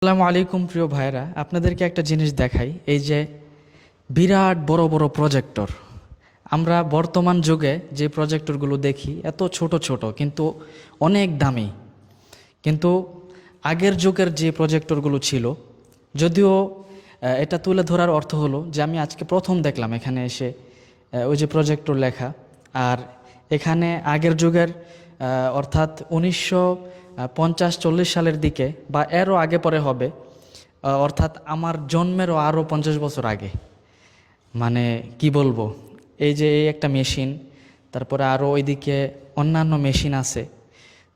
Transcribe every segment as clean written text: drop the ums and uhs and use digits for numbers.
আসসালামু আলাইকুম প্রিয় ভাইরা, আপনাদেরকে একটা জিনিস দেখাই। এই যে বিরাট বড় বড় প্রজেক্টর, আমরা বর্তমান যুগে যে প্রজেক্টরগুলো দেখি এত ছোট ছোট কিন্তু অনেক দামি। কিন্তু আগের যুগের যে প্রজেক্টরগুলো ছিল, যদিও এটা তুলে ধরার অর্থ হলো যে আমি আজকে প্রথম দেখলাম এখানে এসে ওই যে প্রজেক্টর লেখা। আর এখানে আগের যুগের অর্থাৎ 1950-40 সালের দিকে বা এরও আগে পরে হবে, অর্থাৎ আমার জন্মেরও আরও 50 বছর আগে। মানে কি বলবো, এই যে এই একটা মেশিন, তারপরে আরও ওইদিকে অন্যান্য মেশিন আছে।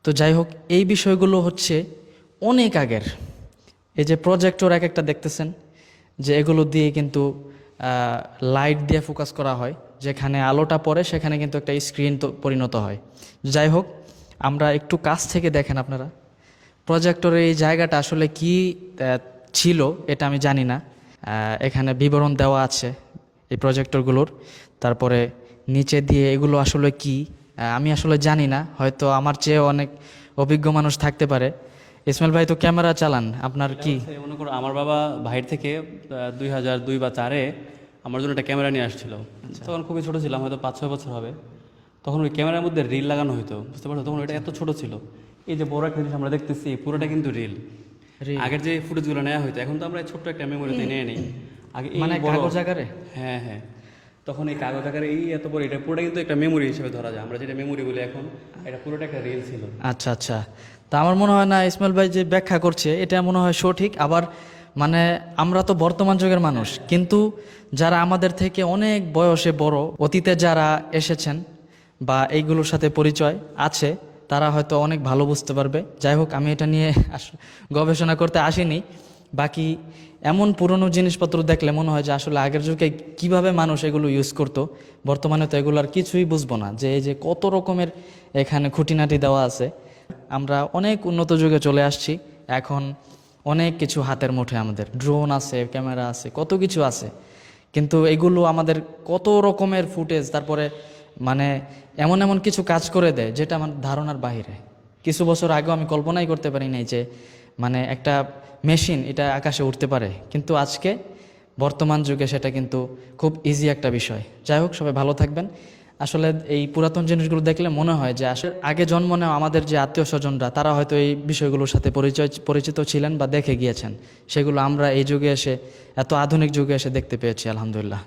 তো যাই হোক, এই বিষয়গুলো হচ্ছে অনেক আগের। এই যে প্রজেক্টর এক একটা দেখতেছেন, যে এগুলো দিয়ে কিন্তু লাইট দিয়ে ফোকাস করা হয়, যেখানে আলোটা পড়ে সেখানে কিন্তু একটা স্ক্রিন তো পরিণত হয়। যাই হোক, আমরা একটু কাছ থেকে দেখেন আপনারা প্রজেক্টরের এই জায়গাটা আসলে কি ছিল এটা আমি জানি না। এখানে বিবরণ দেওয়া আছে এই প্রজেক্টরগুলোর। তারপরে নিচে দিয়ে এগুলো আসলে কি আমি আসলে জানি না, হয়তো আমার চেয়ে অনেক অভিজ্ঞ মানুষ থাকতে পারে। ইসমাইল ভাই তো ক্যামেরা চালান, আপনার কি? মনে করো আমার বাবা ভাইয়ের থেকে 2002 বা 2004-এ আমার জন্য একটা ক্যামেরা নিয়ে আসছিল। তখন খুবই ছোট ছিলাম, হয়তো 5-6 বছর হবে। তখন ওই ক্যামেরার মধ্যে রিল লাগানো হতো, বুঝতে পারছো? তখন ওইটা এত ছোট ছিল। এই যে বড় একটা জিনিস আমরা দেখতেছি, পুরোটা কিন্তু রিল। আগের যে ফুটেজগুলো নেওয়া হতো, এখন তো আমরা ছোট্ট একটা মেমোরিতে নিয়ে নিই। আগে এই মানে বড় কাগজ আকারে? হ্যাঁ হ্যাঁ, তখন এই কাগজ আকারে এই এত বড়, এটা পুরোটা কিন্তু একটা মেমোরি হিসেবে ধরা যায়। আমরা যেটা মেমোরি বলি এখন, এটা পুরোটা একটা রিল ছিল। আচ্ছা আচ্ছা, তা আমার মনে হয় না ইসমাইল ভাই যে ব্যাখ্যা করছে এটা মনে হয় সঠিক। আবার মানে আমরা তো বর্তমান যুগের মানুষ, কিন্তু যারা আমাদের থেকে অনেক বয়সে বড়, অতীতে যারা এসেছেন বা এইগুলোর সাথে পরিচয় আছে, তারা হয়তো অনেক ভালো বুঝতে পারবে। যাই হোক, আমি এটা নিয়ে গবেষণা করতে আসিনি। বাকি এমন পুরনো জিনিসপত্র দেখলে মনে হয় যে আসলে আগের যুগে কিভাবে মানুষ এগুলো ইউজ করতো, বর্তমানে তো এগুলো আর কিছুই বুঝবো না, যে এই যে কত রকমের এখানে খুঁটিনাটি দেওয়া আছে। আমরা অনেক উন্নত যুগে চলে আসছি, এখন অনেক কিছু হাতের মুঠে, আমাদের ড্রোন আছে, ক্যামেরা আছে, কত কিছু আছে। কিন্তু এগুলো আমাদের কত রকমের ফুটেজ, তারপরে মানে এমন এমন কিছু কাজ করে দেয় যেটা আমার ধারণার বাইরে। কিছু বছর আগেও আমি কল্পনাই করতে পারি নাই যে মানে একটা মেশিন এটা আকাশে উঠতে পারে, কিন্তু আজকে বর্তমান যুগে সেটা কিন্তু খুব ইজি একটা বিষয়। যাই হোক, সবাই ভালো থাকবেন। আসলে এই পুরাতন জিনিসগুলো দেখলে মনে হয় যে আসলে আগে জন্ম নেওয়া আমাদের যে আত্মীয় স্বজনরা, তারা হয়তো এই বিষয়গুলোর সাথে পরিচিত ছিলেন বা দেখে গিয়েছেন, সেগুলো আমরা এই যুগে এসে, এত আধুনিক যুগে এসে দেখতে পেয়েছি, আলহামদুলিল্লাহ।